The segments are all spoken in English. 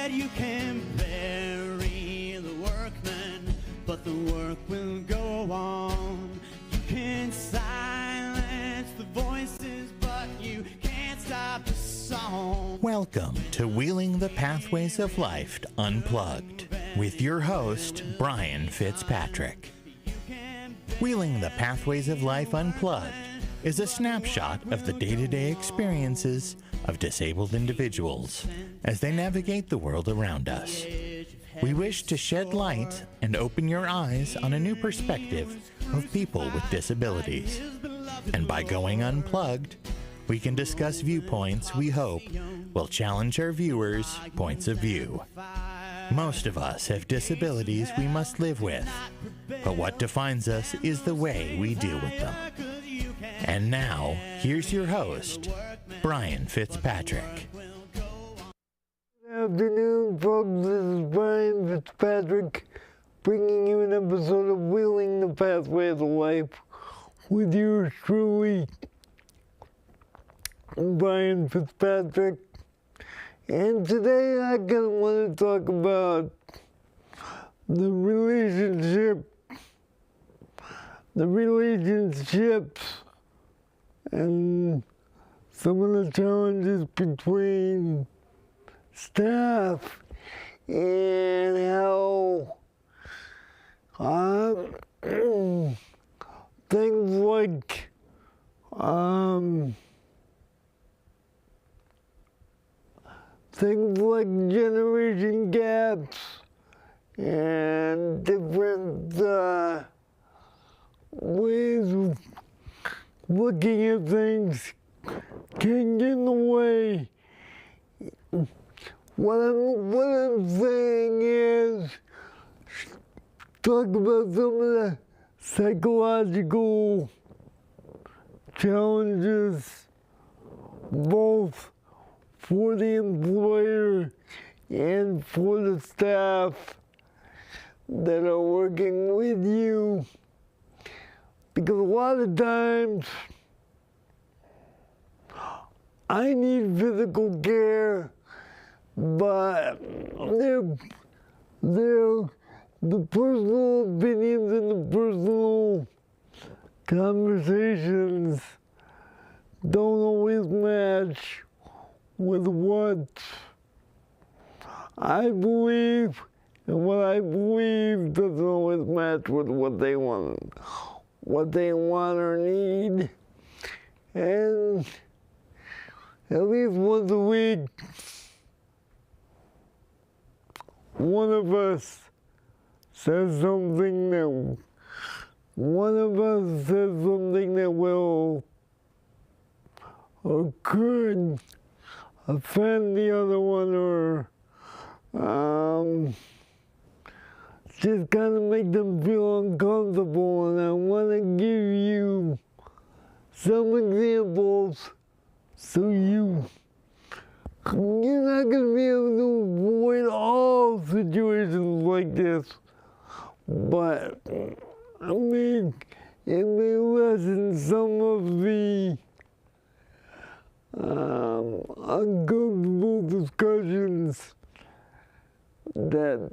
said you can bury the workman, but the work will go on. You can silence the voices, but you can't stop the song. Welcome to Wheeling the Pathways of Life Unplugged with your host, Brain Fitzpatrick. Wheeling the Pathways of Life Unplugged is a snapshot of the day-to-day experiences of disabled individuals as they navigate the world around us. We wish to shed light and open your eyes on a new perspective of people with disabilities. And by going unplugged, we can discuss viewpoints we hope will challenge our viewers' points of view. Most of us have disabilities we must live with, but what defines us is the way we deal with them. And now, here's your host, Brain Fitzpatrick. Good afternoon, folks. This is Brain Fitzpatrick, bringing you an episode of Wheeling the Pathways of Life with yours truly, Brain Fitzpatrick. And today I kind of want to talk about the relationships and some of the challenges between staff and how things like generation gaps and different ways of looking at things can get in the way. What I'm saying is, talk about some of the psychological challenges, both for the employer and for the staff that are working with you. Because a lot of times, I need physical care, but the personal opinions and the personal conversations don't always match with what I believe, and what I believe doesn't always match with what they want or need. And at least once a week, one of us says something that will or could offend the other one, or just kind of make them feel uncomfortable. And I want to give you some examples so you're not going to be able to avoid all situations like this, but I mean, it may lessen some of the uncomfortable discussions that,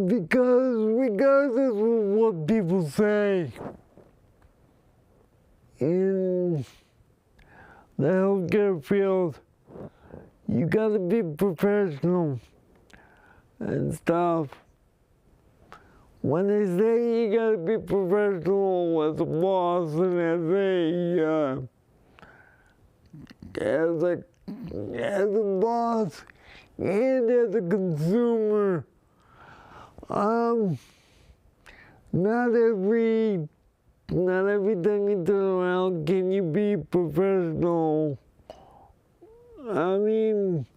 because regardless of what people say in the healthcare field, you gotta be professional and stuff. When they say you gotta be professional as a boss and as a boss and as a consumer, not every time you turn around can you be professional. I mean,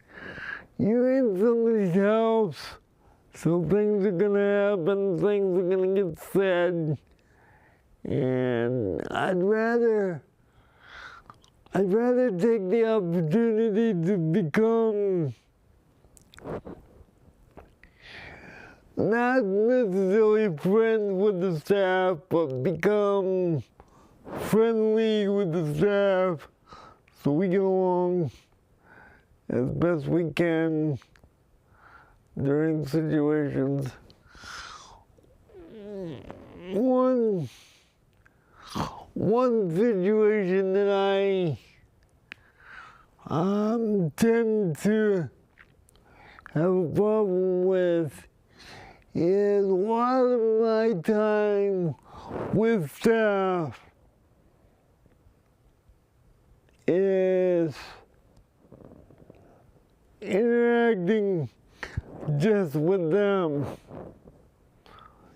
you're in somebody's house, so things are gonna happen, things are gonna get said, and I'd rather take the opportunity to become not necessarily friends with the staff, but become friendly with the staff so we get along as best we can during situations. One situation that I tend to have a problem with is a lot of my time with staff is interacting just with them.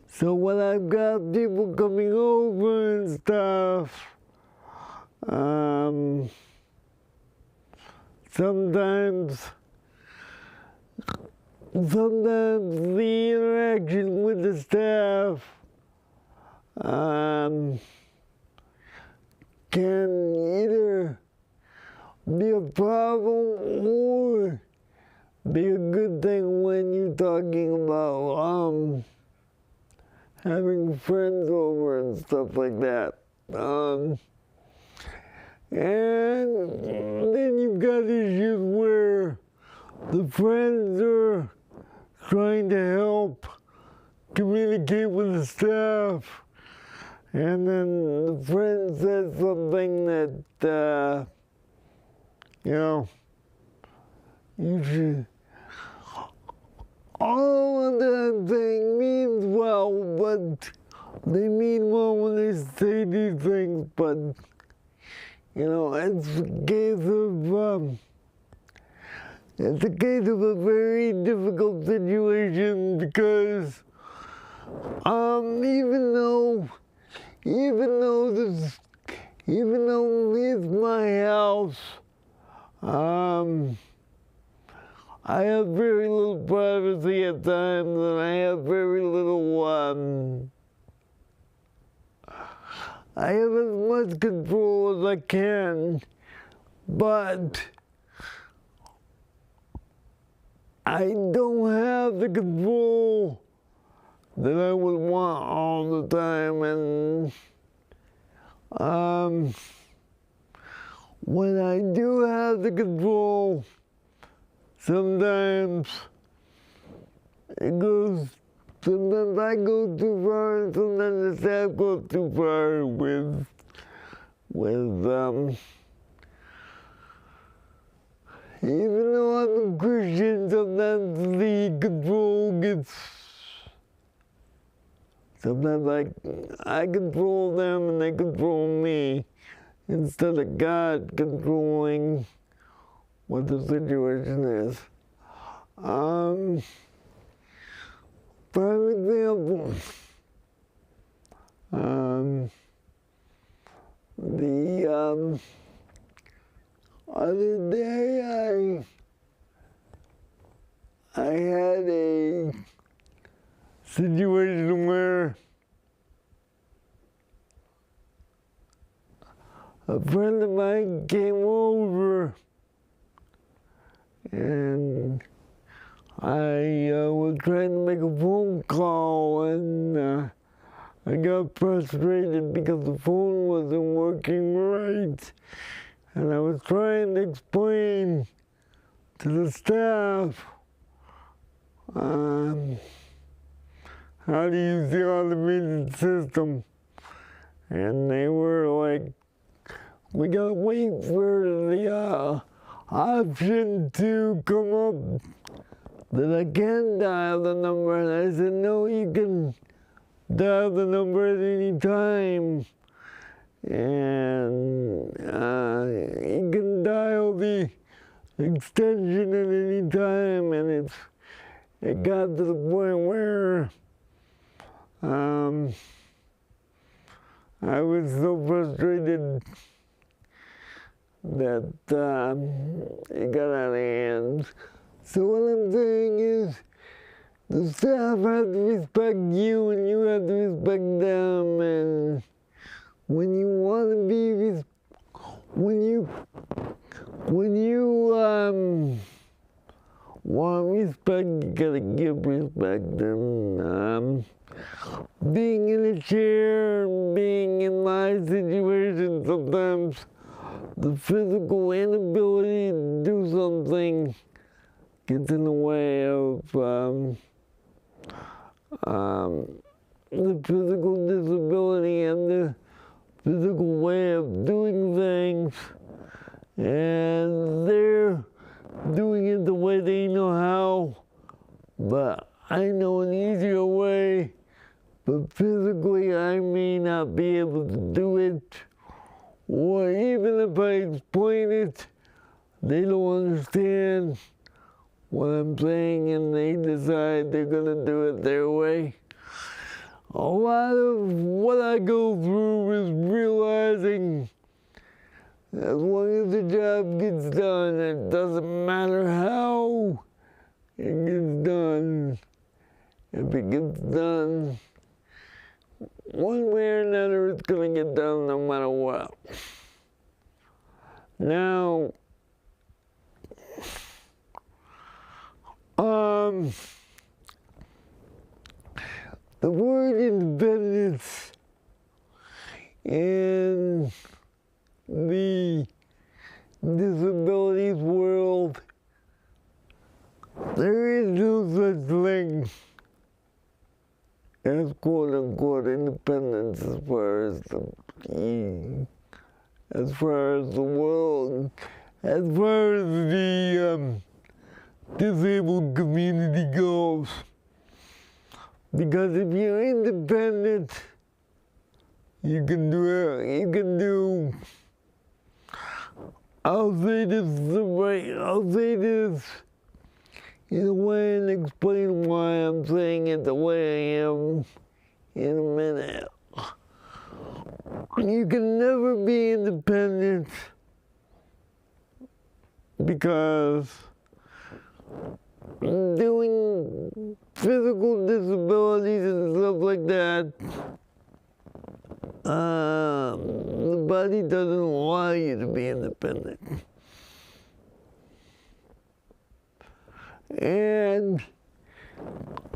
So when I've got people coming over and stuff, sometimes the interaction with the staff can either be a problem or be a good thing when you're talking about having friends over and stuff like that. And then you've got issues where the friends are trying to help communicate with the staff, and then the friend says something that, you should. All of that thing means well, but they mean well when they say these things, but, it's a case of a very difficult situation because even though it's my house, I have very little privacy at times, and I have very little, I have as much control as I can, but I don't have the control that I would want all the time, and when I do have the control, sometimes sometimes I go too far, and sometimes the staff goes too far with even though I'm a Christian, sometimes the control gets, sometimes I control them and they control me, instead of God controlling what the situation is. For example, the other day I had a situation where a friend of mine came over, and I was trying to make a phone call, and I got frustrated because the phone wasn't working right. And I was trying to explain to the staff how to use the automated system. And they were like, we gotta wait for the option to come up that I can dial the number. And I said, no, you can dial the number at any time. And you can dial the extension at any time, and it got to the point where I was so frustrated that it got out of hand. So what I'm saying is, the staff have to respect you, and you have to respect them, and when you want to be, when you want respect, you gotta give respect. And being in a chair, being in my situation, sometimes the physical inability to do something gets in the way of the physical disability and the physical way of doing things, and they're doing it the way they know how, but I know an easier way, but physically I may not be able to do it, or even if I explain it, they don't understand what I'm saying, and they decide they're gonna do it their way. A lot of what I go through is realizing as long as the job gets done, it doesn't matter how it gets done. If it gets done, one way or another, it's gonna get done no matter what. Now, the word independence in the disabilities world, there is no such thing as quote-unquote independence as far as the world, as far as the disabled community goes. Because if you're independent, you can do it. You can do. I'll say this in a way and explain why I'm saying it the way I am in a minute. You can never be independent because doing physical disabilities and stuff like that, the body doesn't allow you to be independent. And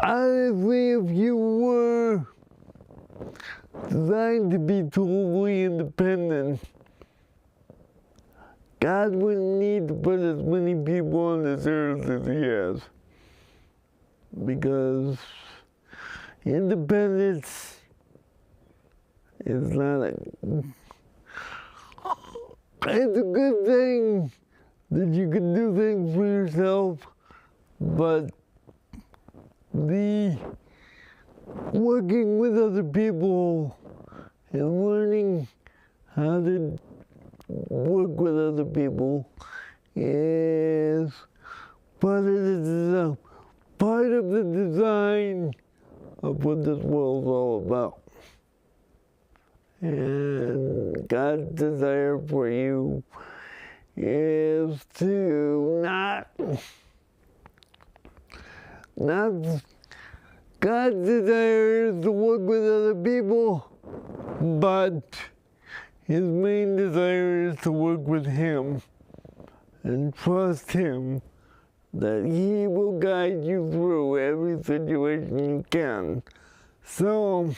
honestly, if you were designed to be totally independent, God wouldn't need to put as many people on this earth as He has. Because independence is not it's a good thing that you can do things for yourself, but the working with other people and learning how to work with other people is part of the design of what this world's all about. And God's desire for you is to not God's desire is to work with other people, but His main desire is to work with Him and trust Him that He will guide you through every situation you can. So,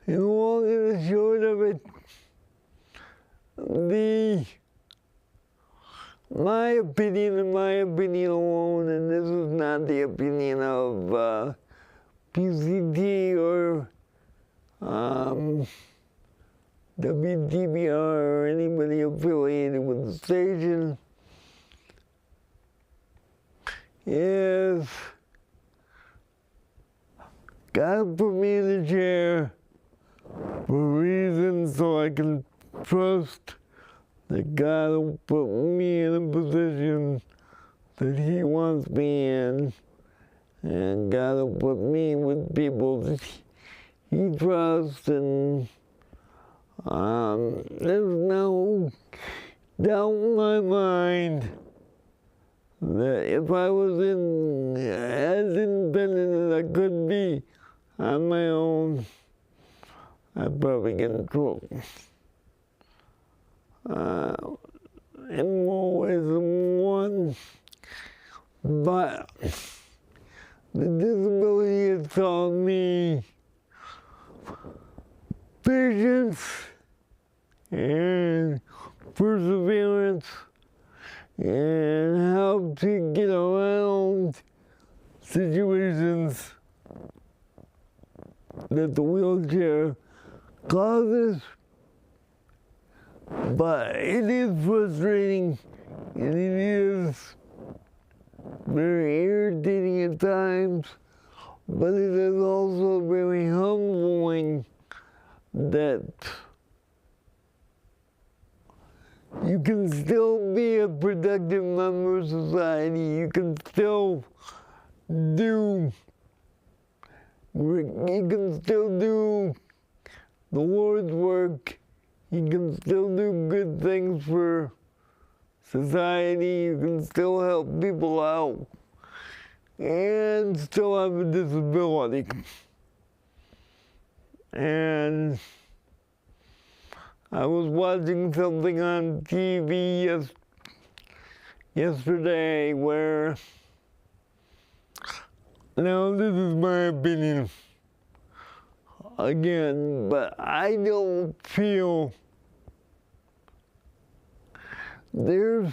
in the long and the short of it, my opinion alone, and this is not the opinion of PCT or WDBR or anybody affiliated with the station, is God put me in the chair for a reason, so I can trust that God will put me in a position that He wants me in, and God will put me with people that He trusts, and there's no doubt in my mind that if I was as independent as I could be on my own, I'd probably get in trouble. In more ways than one, but the disability has taught me patience and perseverance and how to get around situations that the wheelchair causes. But it is frustrating, and it is very irritating at times, but it is also very humbling that you can still be a productive member of society. You can still do the Lord's work. You can still do good things for society. You can still help people out and still have a disability. And I was watching something on TV yesterday where, now this is my opinion again, but I don't feel there's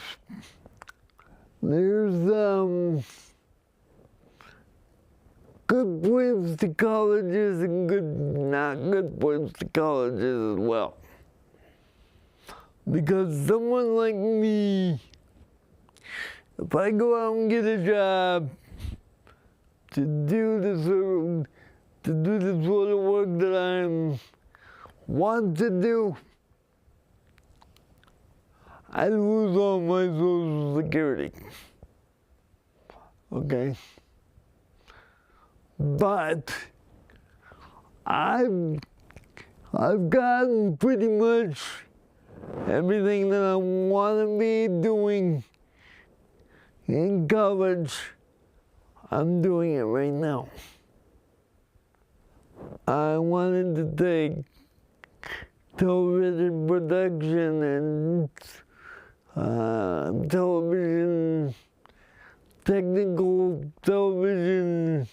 good points to colleges and not good points to colleges as well. Because someone like me, if I go out and get a job to do this sort of work that I want to do, I lose all my Social Security. Okay? But I've gotten pretty much everything that I want to be doing in college. I'm doing it right now. I wanted to take television production and technical television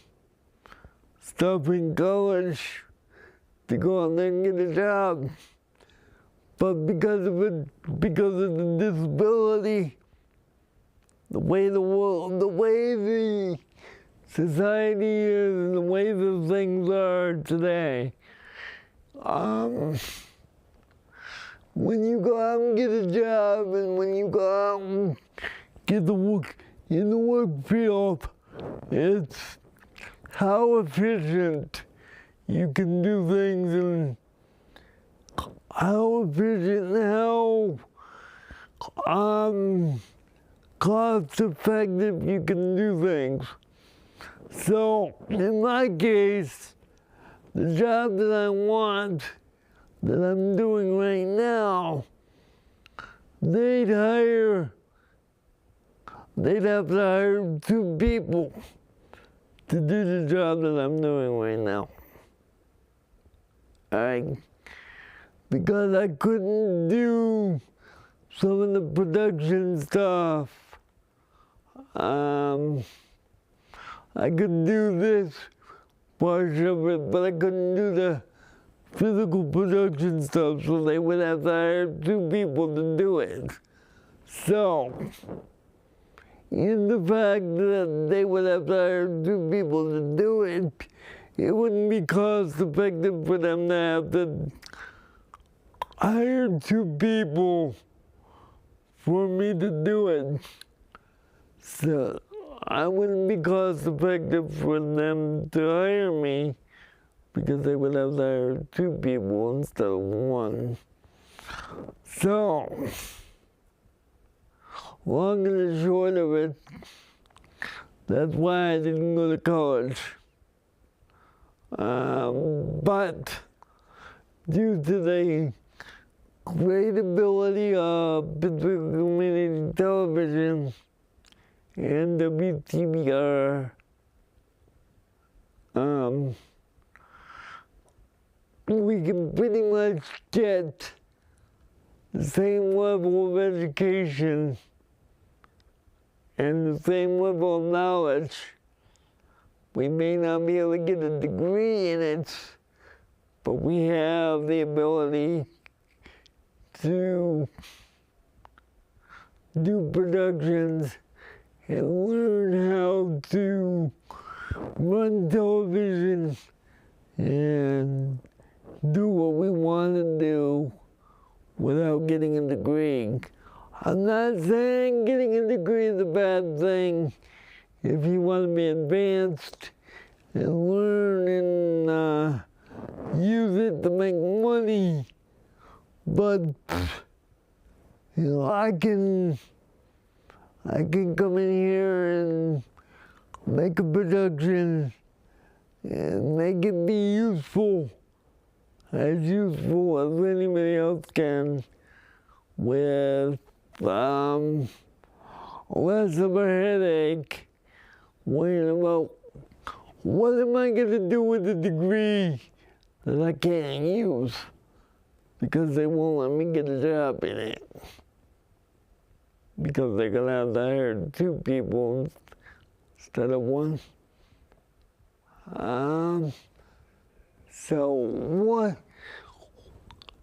stuff in college to go out there and get a job. But because of the disability, the way the society is and the way the things are today, when you go out and get a job and when you go out and get the work in the work field, it's how efficient you can do things and how efficient and how cost effective you can do things. So in my case, the job that I want, that I'm doing right now, they'd have to hire 2 people to do the job that I'm doing right now. All right? Because I couldn't do some of the production stuff. I could do this part of it, but I couldn't do the physical production stuff, so they would have to hire 2 people to do it. So, in the fact that they would have to hire 2 people to do it, it wouldn't be cost effective for them to have to hire 2 people for me to do it. So I wouldn't be cost effective for them to hire me because they would have to hire 2 people instead of 1. So, long and the short of it, that's why I didn't go to college. But due to the great ability of Pittsburgh Community Television and WTBR, we can pretty much get the same level of education and the same level of knowledge. We may not be able to get a degree in it, but we have the ability to do productions and learn how to run television and do what we want to do without getting a degree. I'm not saying getting a degree is a bad thing if you want to be advanced and learn and use it to make money. But you know, I can come in here and make a production and make it be useful as anybody else can, with less of a headache worrying about what am I going to do with a degree that I can't use because they won't let me get a job in it, because they're going to have to hire 2 people instead of 1. So what?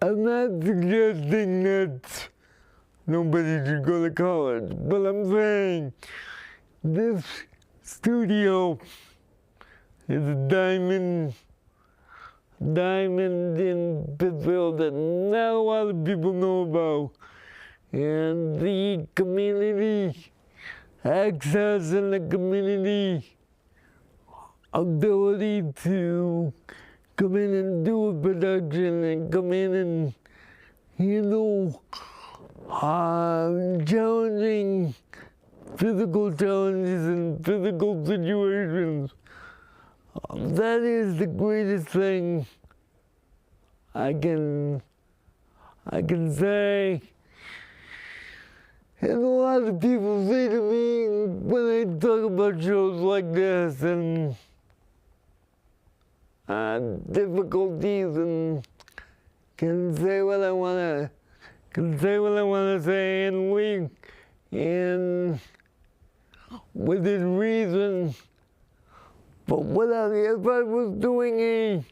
I'm not suggesting that nobody should go to college, but I'm saying this studio is a diamond in Pittsfield that not a lot of people know about. And the community access and the community ability to come in and do a production and come in and handle challenging physical challenges and physical situations. That is the greatest thing I can say. And a lot of people say to me when I talk about shows like this and difficulties, and can say what I wanna say, and within reason. But if I was doing a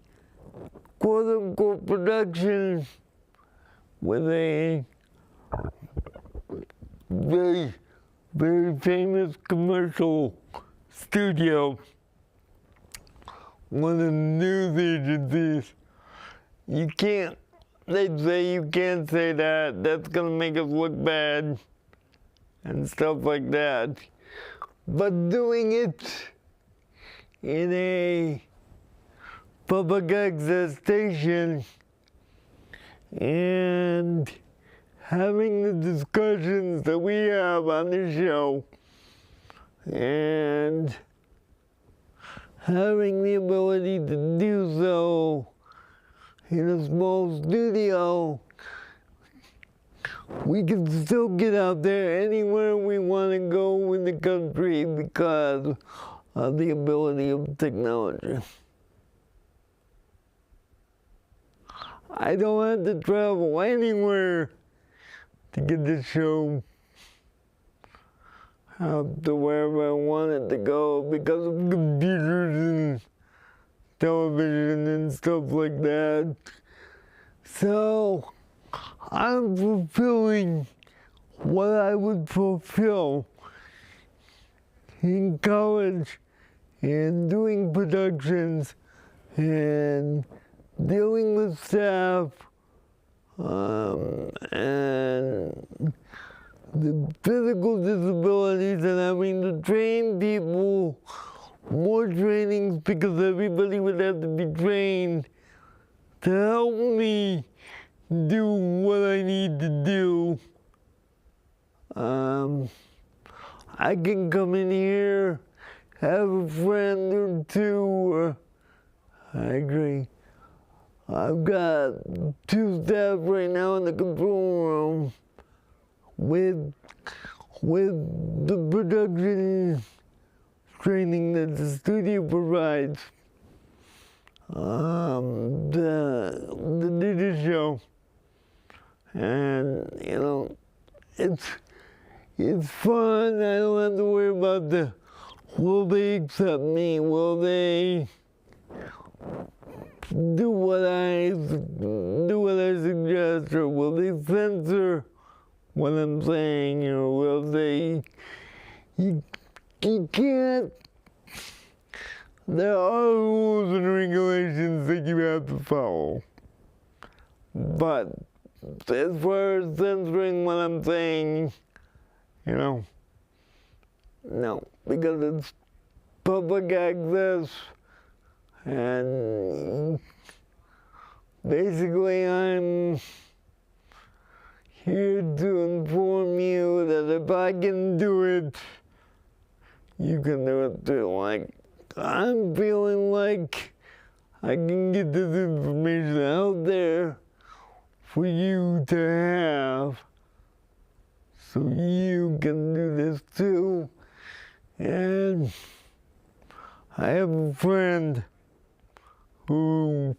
quote-unquote production with a very, very famous commercial studio, one of the news agencies, they'd say you can't say that, that's gonna make us look bad, and stuff like that. But doing it in a public access station and having the discussions that we have on the show and having the ability to do so in a small studio, we can still get out there anywhere we want to go in the country because of the ability of technology. I don't have to travel anywhere to get the show out to wherever I want it to go because of computers and television and stuff like that. So I'm fulfilling what I would fulfill in college and doing productions and dealing with staff and the physical disabilities and having to train people, more trainings because everybody would have to be trained to help me do what I need to do. I can come in here, have a friend or 2. I agree. I've got 2 staff right now in the control room with the production training that the studio provides. The did show, and you know, it's fun. I don't have to worry about will they accept me? Will they do what I suggest, or will they censor what I'm saying, or will say, you can't, there are rules and regulations that you have to follow. But as far as censoring what I'm saying, no, because it's public access, and basically I'm here to inform you that if I can do it, you can do it too. Like, I'm feeling like I can get this information out there for you to have, so you can do this too. And I have a friend who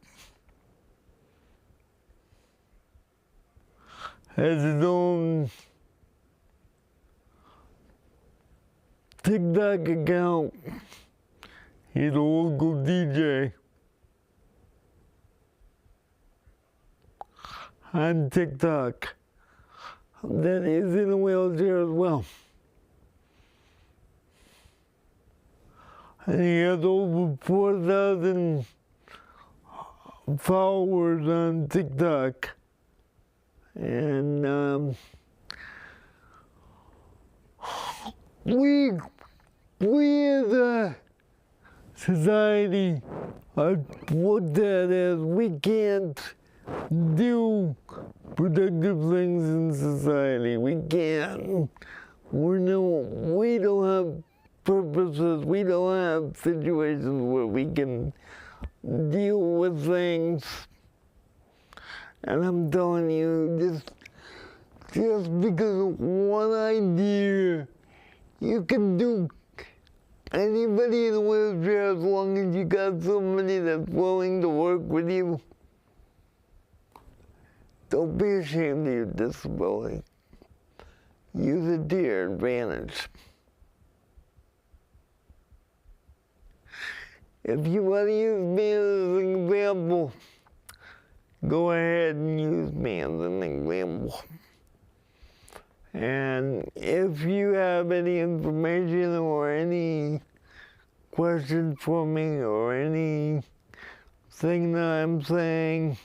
has his own TikTok account. He's a local DJ on TikTok that is in a wheelchair as well. And he has over 4,000 followers on TikTok. And we as a society are looked at as we can't do productive things in society. We can't. We don't have purposes. We don't have situations where we can deal with things. And I'm telling you, just because of one idea, you can do anybody in a wheelchair as long as you got somebody that's willing to work with you. Don't be ashamed of your disability. Use it to your advantage. If you want to use me as an example, go ahead and use me as an example. And if you have any information or any questions for me or anything that I'm saying,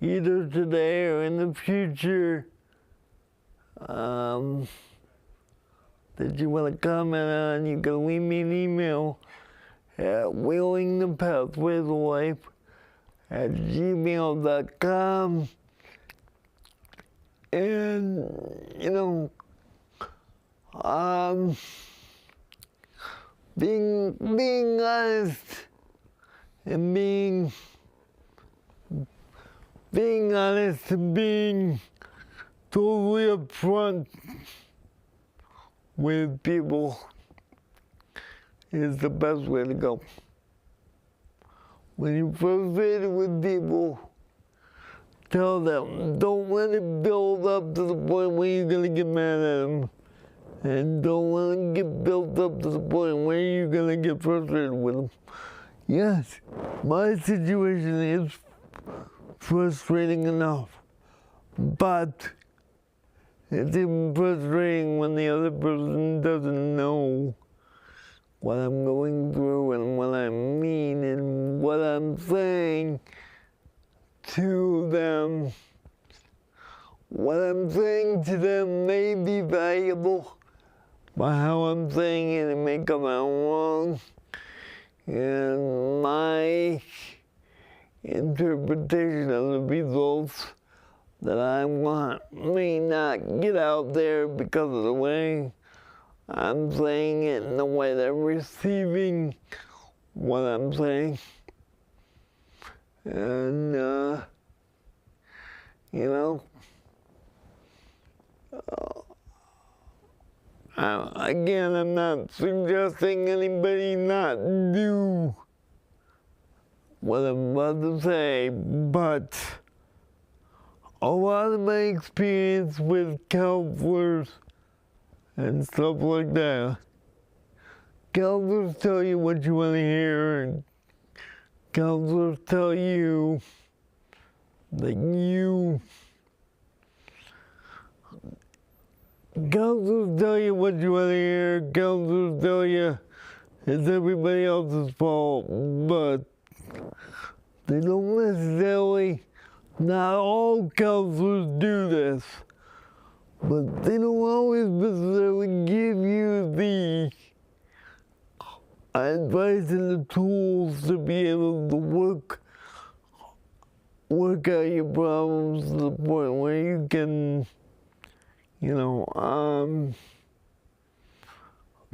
either today or in the future, that you want to comment on, you can leave me an email at wheelingthepathwaysoflife@gmail.com. And, being honest and being honest and being totally upfront with people is the best way to go. When you're frustrated with people, tell them. Don't let it build up to the point where you're going to get mad at them. And don't let it get built up to the point where you're going to get frustrated with them. Yes, my situation is frustrating enough. But it's even frustrating when the other person doesn't know what I'm going through and what I mean and what I'm saying to them. What I'm saying to them may be valuable, but how I'm saying it may come out wrong. And my interpretation of the results that I want may not get out there because of the way I'm saying it and the way they're receiving what I'm saying. And, again, I'm not suggesting anybody not do what I'm about to say, but a lot of my experience with counselors and stuff like that, counselors tell you what you want to hear, and counselors tell you that counselors tell you what you want to hear. Counselors tell you it's everybody else's fault, but they don't necessarily, not all counselors do this, but they don't always necessarily give you the advice and the tools to be able to work out your problems to the point where you can, you know,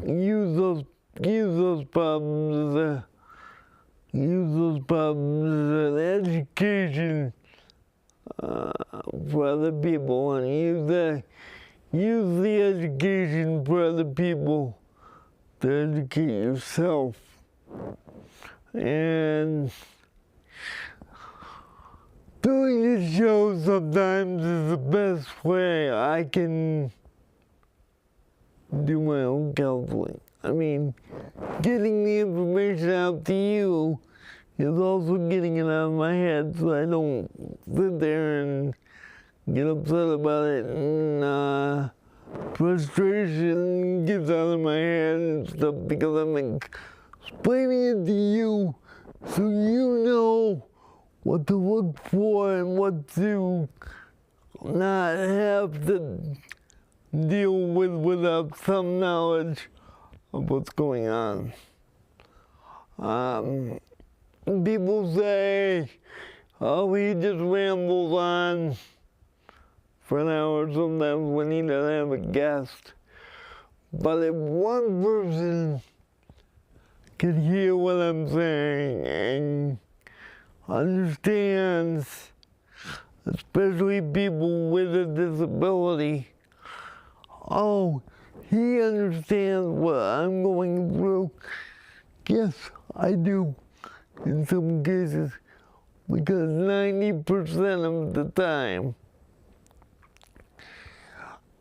use those problems as an education for other people, and use the education for other people to educate yourself. And doing this show sometimes is the best way I can do my own counseling. I mean, getting the information out to you is also getting it out of my head, so I don't sit there and get upset about it, and frustration gets out of my head and stuff, because I'm explaining it to you so you know what to look for and what to not have to deal with without some knowledge of what's going on. People say, oh, he just rambles on for an hour sometimes when he doesn't have a guest. But if one person can hear what I'm saying and understands, especially people with a disability, oh, he understands what I'm going through. Yes, I do, in some cases, because 90% of the time,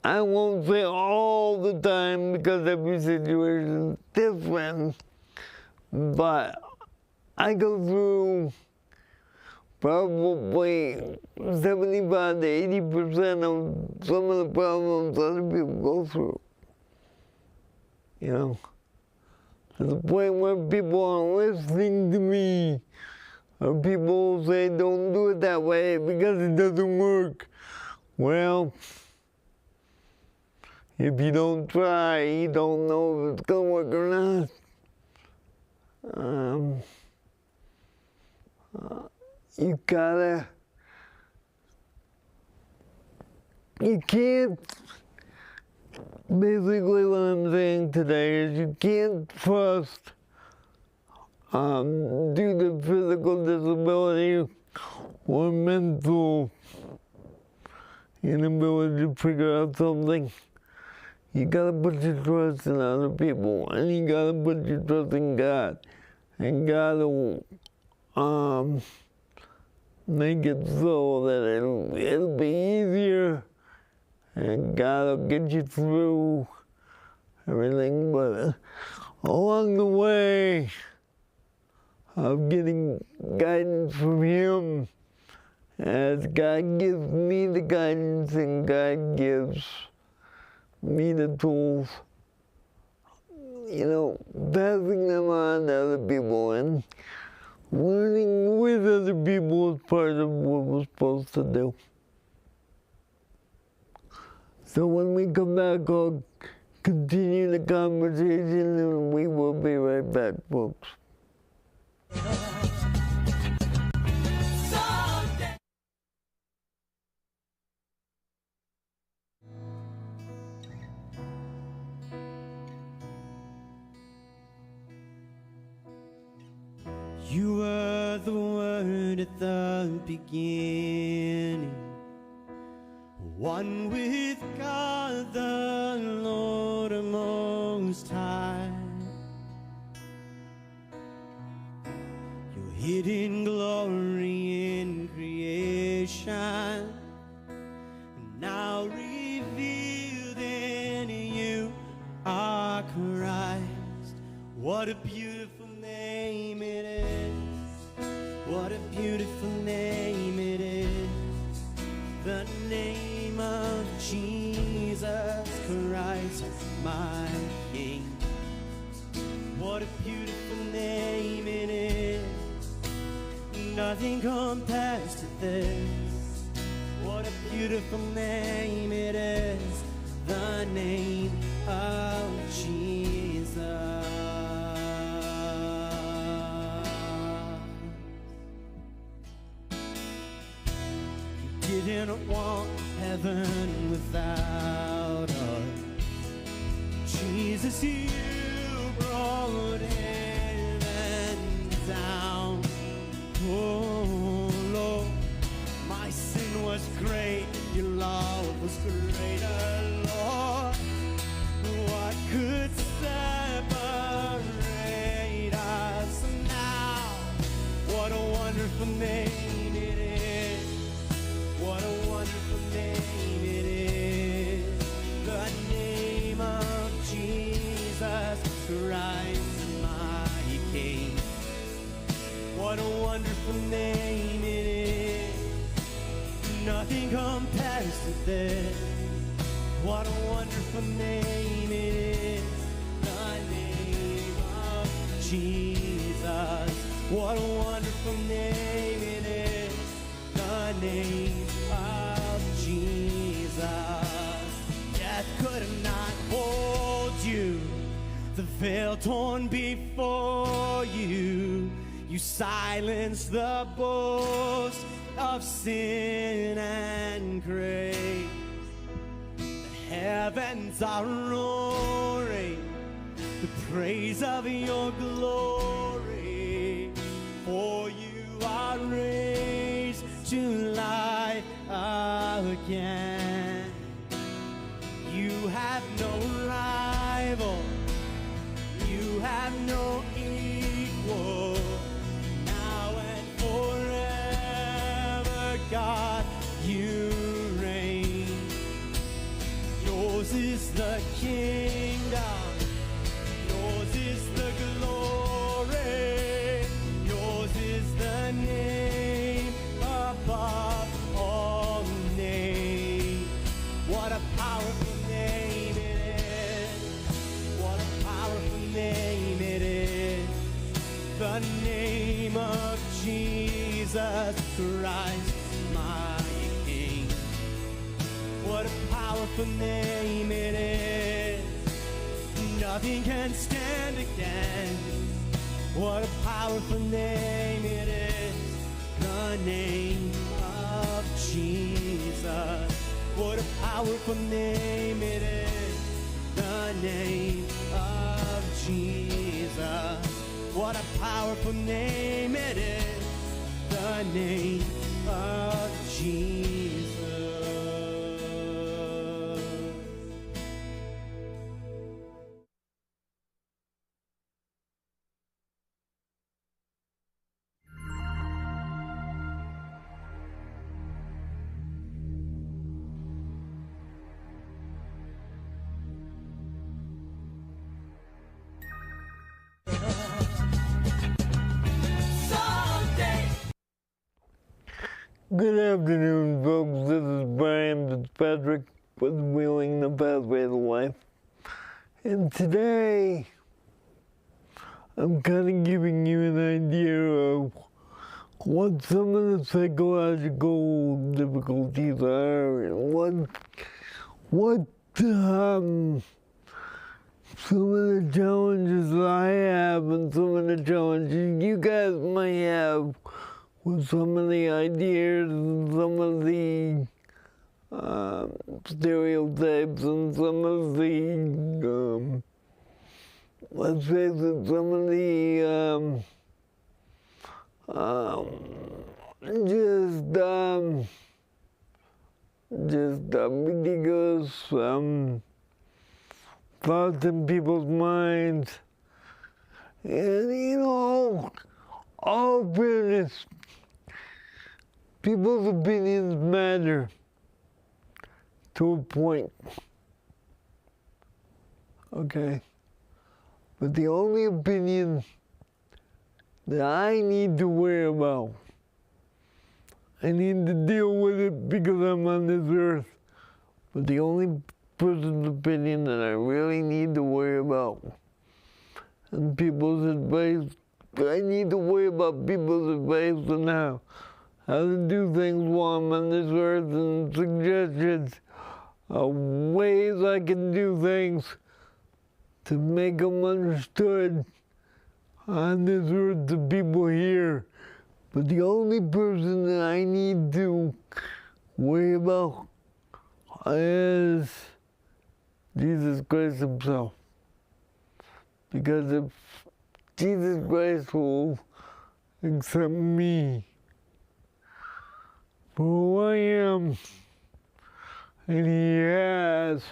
I won't say all the time because every situation is different, but I go through probably 75 to 80% of some of the problems other people go through. You know, to the point where people aren't listening to me, or people say, don't do it that way because it doesn't work. Well, if you don't try, you don't know if it's gonna work or not. You can't, basically what I'm saying today is you can't trust, due to physical disability or mental inability to figure out something, you gotta put your trust in other people, and you gotta put your trust in God, and God will make it so that it'll be easier, and God will get you through everything. But along the way of getting guidance from Him, as God gives me the guidance and God gives me the tools, you know, passing them on to other people and learning with other people is part of what we're supposed to do. So when we come back, I'll continue the conversation, and we will be right back, folks. You were the Word at the beginning, one with God the Lord Most High. Your hidden glory in creation, now revealed in you are Christ. What a beautiful name it is. What a beautiful name it is. The name of Jesus Christ. my King. What a beautiful name it is. Nothing compares to this. What a beautiful name it is. The name of Jesus. You didn't want heaven without us. Jesus, you brought heaven down. Oh Lord, my sin was great, your love was greater, Lord. What could separate us now? What a wonderful name it is. What a wonderful name it is. The name of Jesus Christ, my King. What a wonderful name it is. Nothing compares to this. What a wonderful name it is. The name of Jesus. What a wonderful name it is. The name of Jesus. Death could not hold you. The veil torn before you. You silenced the boast of sin and grace. The heavens are roaring the praise of your glory. For you are raised to life again. You have no rival. You have no equal. Now and forever, God, you reign. Yours is the kingdom. Yours is the glory. Yours is the name above all names. What a powerful name it is. What a powerful name it is. The name of Jesus Christ, my King. What a powerful name it is. Nothing can stand against. What a powerful name it is. The name of Jesus. What a powerful name it is. The name of Jesus. What a powerful name it is. The name of Jesus. Good afternoon, folks. This is Brain Fitzpatrick with Wheeling the Pathway to Life. And today, I'm kind of giving you an idea of what some of the psychological difficulties are and what some of the challenges I have and some of the challenges you guys might have with some of the ideas and some of the stereotypes and some of the, let's face it, some of the ridiculous thoughts in people's minds. And you know, all fairness, people's opinions matter to a point, okay? But the only opinion that I need to worry about, I need to deal with it because I'm on this earth, but the only person's opinion that I really need to worry about. And people's advice, I need to worry about people's advice on how to do things while I'm on this earth, and suggestions of ways I can do things to make them understood on this earth to people here. But the only person that I need to worry about is Jesus Christ himself. Because if Jesus Christ will accept me for who I am, and he has,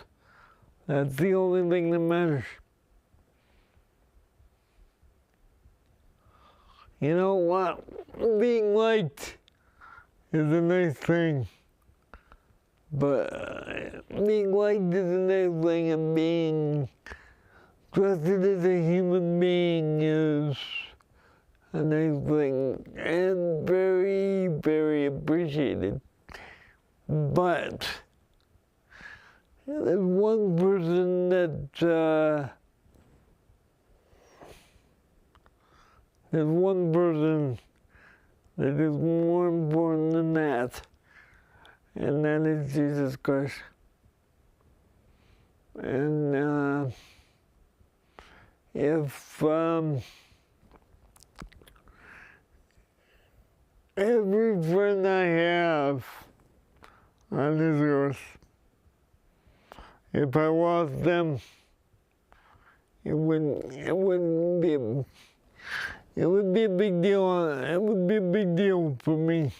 that's the only thing that matters. You know what? Being liked is a nice thing. But being liked is a nice thing, and being trusted as a human being is a nice thing, and very, very appreciated. But there's one person that there's one person that is more important than that, and that is Jesus Christ. And if every friend I have on this earth, if I lost them, it would be a big deal. It would be a big deal for me,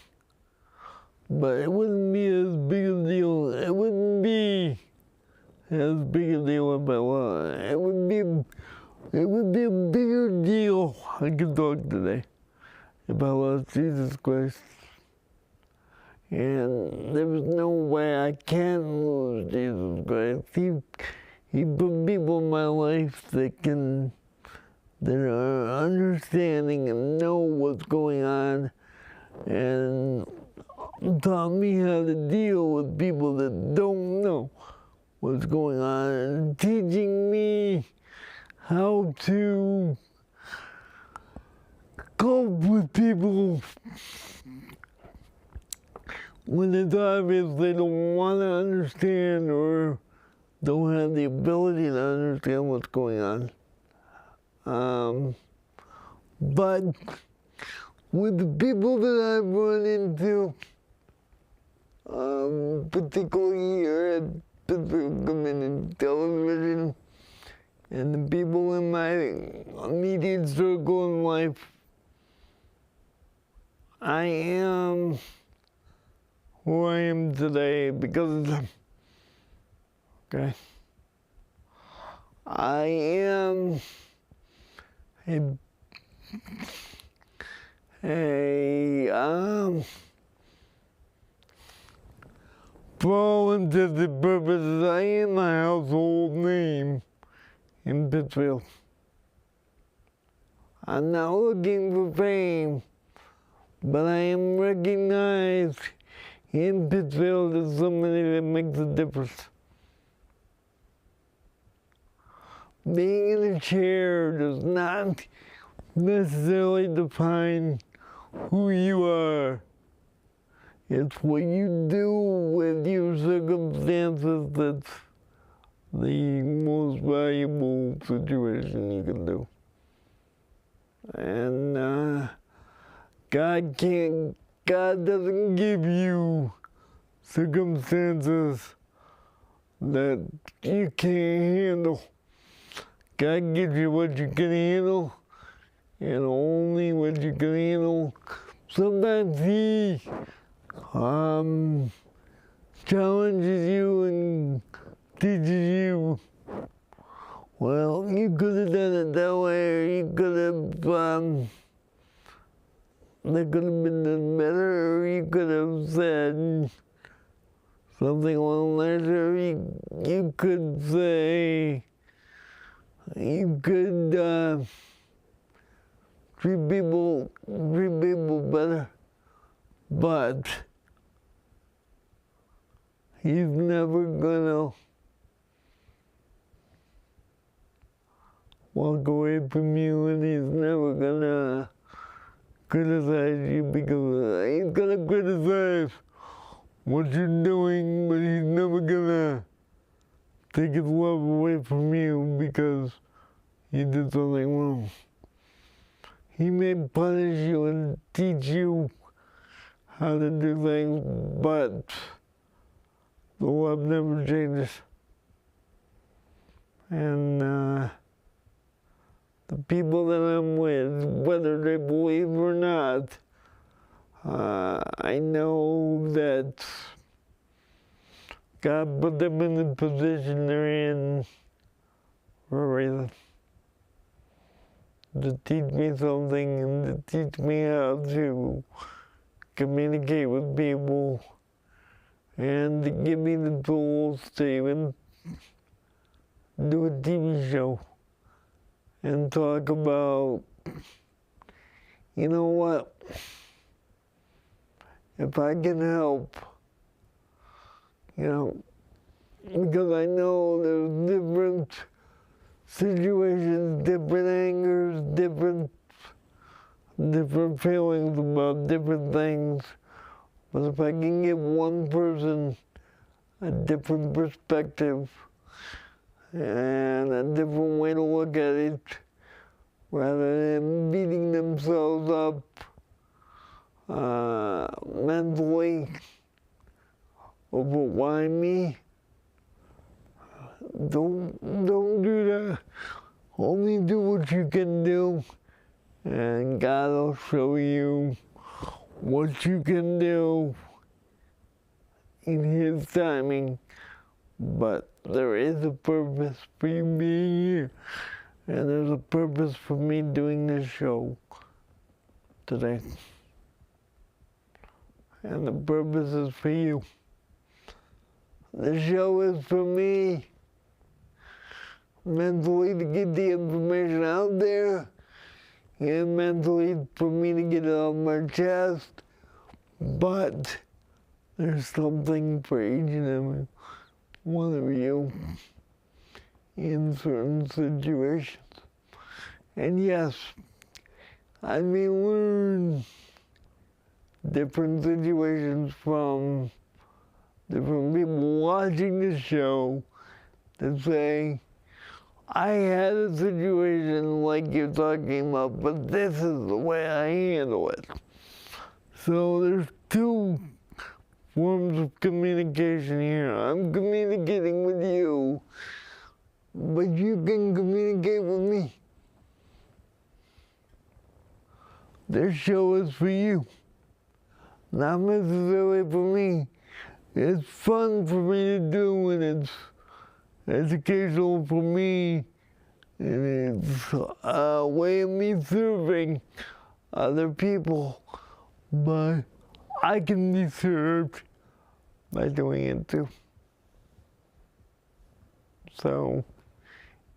but it wouldn't be as big a deal. It wouldn't be as big a deal if I lost. It would be a bigger deal. I can talk today if I lost Jesus Christ. And there was no way I can lose Jesus Christ. He put people in my life that are understanding and know what's going on, and taught me how to deal with people that don't know what's going on, and teaching me how to cope with people when it's obvious they don't want to understand or don't have the ability to understand what's going on. But with the people that I've run into, particularly here at Pittsburgh Community Television, and the people in my immediate circle in life, I am who I am today because of them. Okay? I am for all intended purposes, I am a household name in Pittsfield. I'm not looking for fame, but I am recognized in Pittsfield as somebody that makes a difference. Being in a chair does not necessarily define who you are. It's what you do with your circumstances that's the most valuable situation you can do. And God doesn't give you circumstances that you can't handle. God gives you what you can handle, and only what you can handle. Sometimes He challenges you and teaches you, well, you could have done it that way, or you could have, that could have been done better, or you could have said something along those lines, or you could say, you could treat people better, but He's never gonna walk away from you, and he's never gonna criticize you, because he's gonna criticize what you're doing, but he's never gonna take his love away from you because you did something wrong. He may punish you and teach you how to do things, but the love never changes. And the people that I'm with, whether they believe or not, I know that God put them in the position they're in for a reason. To teach me something and to teach me how to communicate with people and to give me the tools to even do a TV show and talk about, you know what, if I can help, you know, because I know there's different situations, different angers, different feelings about different things. But if I can give one person a different perspective and a different way to look at it, rather than beating themselves up mentally over why me, don't do that. Only do what you can do, and God will show you what you can do in His timing. But there is a purpose for you being here, and there's a purpose for me doing this show today. And the purpose is for you. The show is for me, mentally, to get the information out there, and mentally for me to get it off my chest. But there's something for each and every one of you in certain situations. And yes, I may learn different situations from different people watching the show that say, I had a situation like you're talking about, but this is the way I handle it. So there's two forms of communication here. I'm communicating with you, but you can communicate with me. This show is for you, not necessarily for me. It's fun for me to do, and it's educational for me, and it's a way of me serving other people, but I can be served by doing it too. So,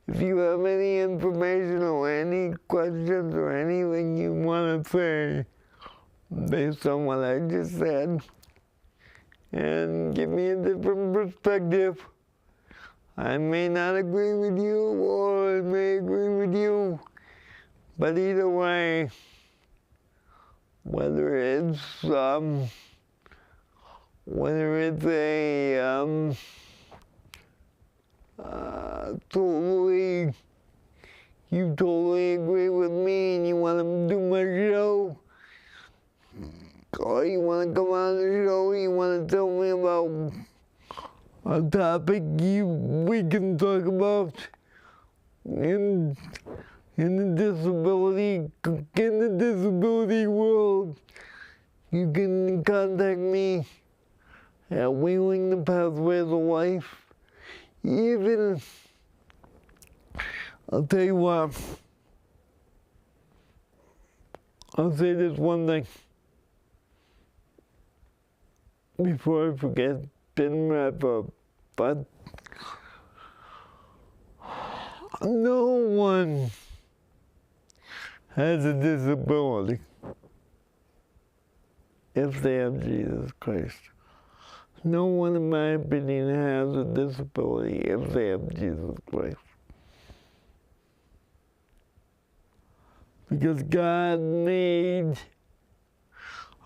if you have any information or any questions or anything you want to say based on what I just said, and give me a different perspective, I may not agree with you, or I may agree with you, but either way, whether it's a you totally agree with me and you want to do my show, or you want to come on the show, you want to tell me about a topic we can talk about in the disability world, you can contact me at Wheeling the Pathways of Life. Even, I'll tell you what, I'll say this one thing before I forget, didn't wrap up, but no one has a disability if they have Jesus Christ. No one, in my opinion, has a disability if they have Jesus Christ. because God made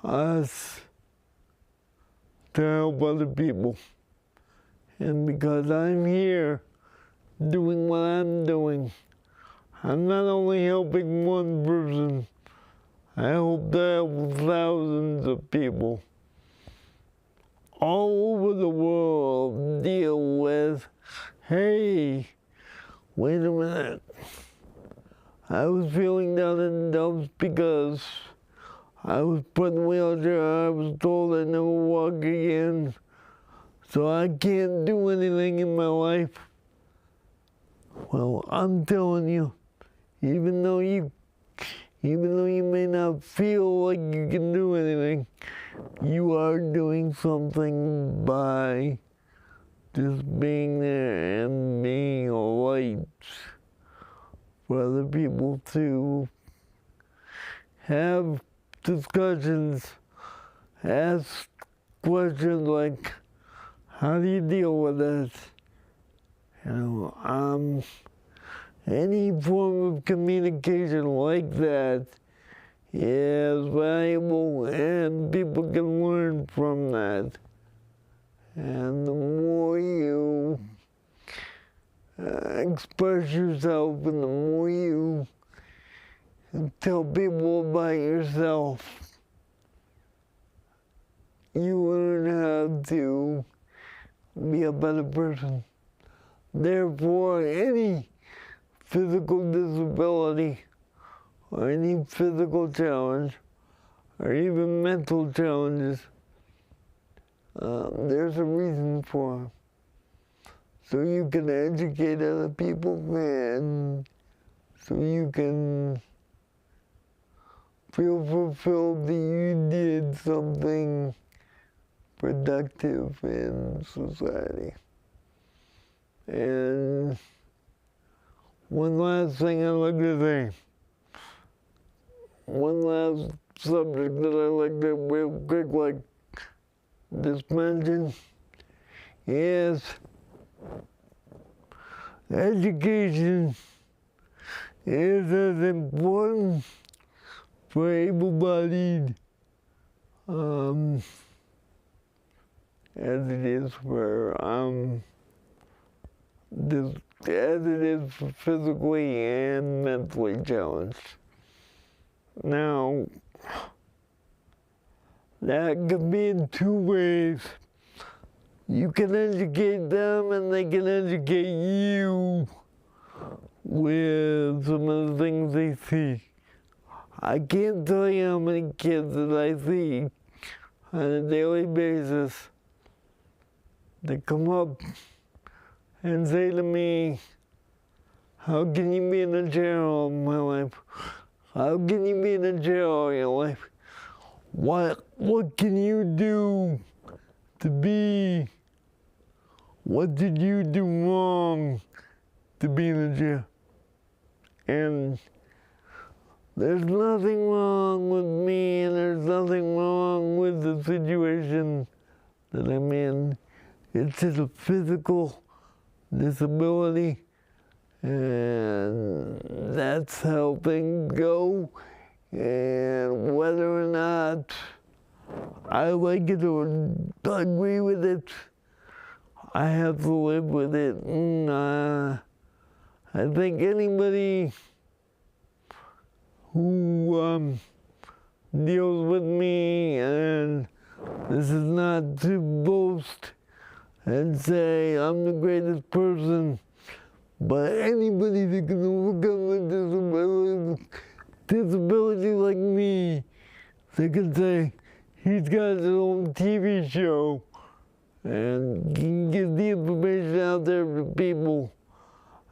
us to help other people. And because I'm here doing what I'm doing, I'm not only helping one person, I hope to help thousands of people all over the world deal with, hey, wait a minute, I was feeling down in the dumps because I was put in a wheelchair, I was told I'd never walk again, so I can't do anything in my life. Well, I'm telling you, even though you may not feel like you can do anything, you are doing something by just being there and being a light for other people to have discussions, ask questions like, how do you deal with this? Any form of communication like that is valuable, and people can learn from that. And the more you express yourself, and the more you tell people about yourself, you learn how to be a better person. Therefore, any physical disability, or any physical challenge, or even mental challenges, there's a reason for them. So you can educate other people, and so you can feel fulfilled that you did something productive in society. And one last thing I'd like to say, one last subject that I'd like to real quick like just mention is education is as important for able-bodied as it is for as it is for physically and mentally challenged. Now, that can be in two ways. You can educate them and they can educate you with some of the things they see. I can't tell you how many kids that I see on a daily basis that come up and say to me, how can you be in a chair all my life? How can you be in a chair all your life? What can you do to be? What did you do wrong to be in a chair? And there's nothing wrong with me, and there's nothing wrong with the situation that I'm in. It's just a physical disability, and that's how things go. And whether or not I like it or agree with it, I have to live with it. And I think anybody who deals with me, and this is not to boast and say I'm the greatest person, but anybody that can overcome a disability like me, they can say he's got his own TV show and can get the information out there to people.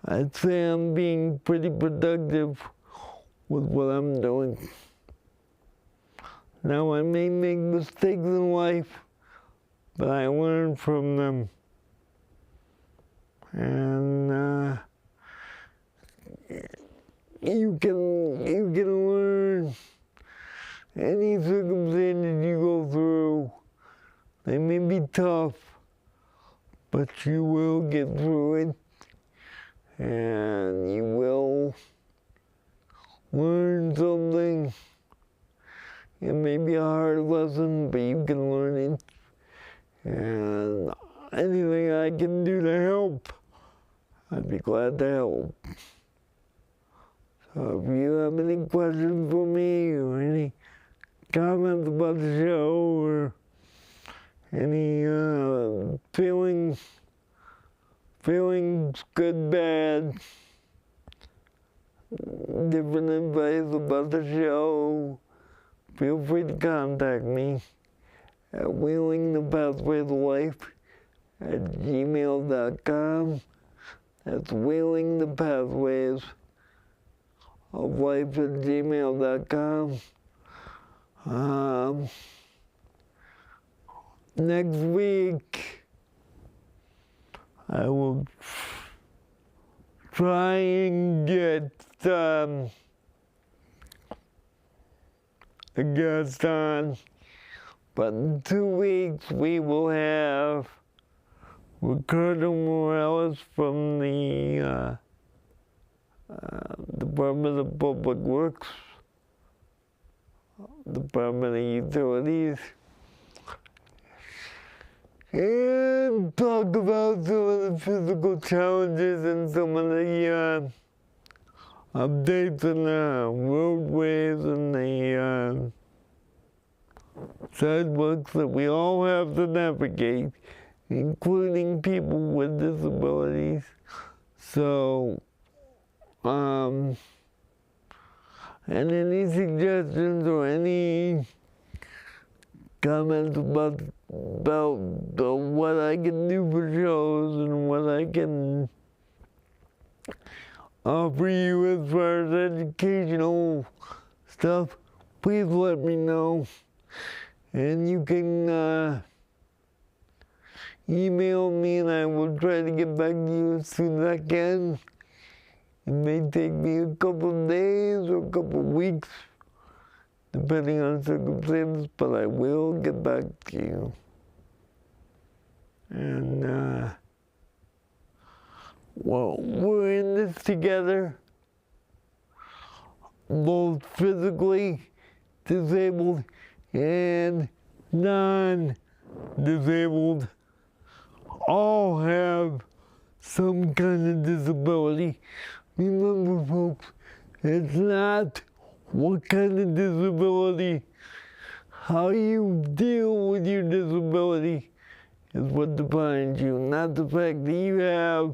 I'd say I'm being pretty productive with what I'm doing. Now, I may make mistakes in life, but I learn from them. And you can learn any circumstances you go through. They may be tough, but you will get through it, and you will learn something. It may be a hard lesson, but you can learn it. And anything I can do to help, I'd be glad to help. So if you have any questions for me or any comments about the show or any feelings, good, bad, different advice about the show, feel free to contact me at wheelingthepathwaysoflife@gmail.com. That's wheelingthepathwaysoflife@gmail.com. Next week, I will try and get a guest on, but in 2 weeks we will have Ricardo Morales from the Department of Public Works, Department of Utilities, and talk about some of the physical challenges and some of the updates on the roadways and the sidewalks that we all have to navigate, including people with disabilities. So, and any suggestions or any comments about what I can do for shows and what I can offer you as far as educational stuff, please let me know. And you can email me and I will try to get back to you as soon as I can. It may take me a couple of days or a couple of weeks, depending on circumstances, but I will get back to you. And, well, we're in this together, both physically disabled and non-disabled, all have some kind of disability. Remember, folks, it's not what kind of disability, how you deal with your disability is what defines you, not the fact that you have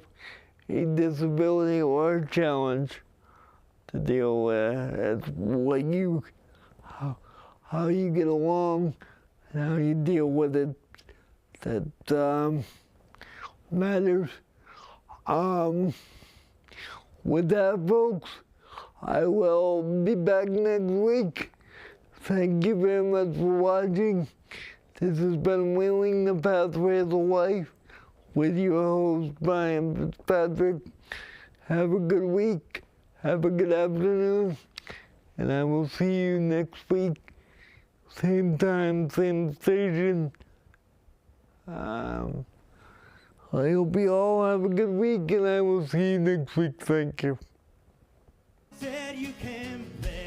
a disability or a challenge to deal with. It's what you, how you get along and how you deal with it that matters. With that, folks, I will be back next week. Thank you very much for watching. This has been Wheeling the Pathways of Life with your host, Brain Fitzpatrick. Have a good week. Have a good afternoon. And I will see you next week. Same time, same station. I hope you all have a good week, and I will see you next week. Thank you. Said you can bear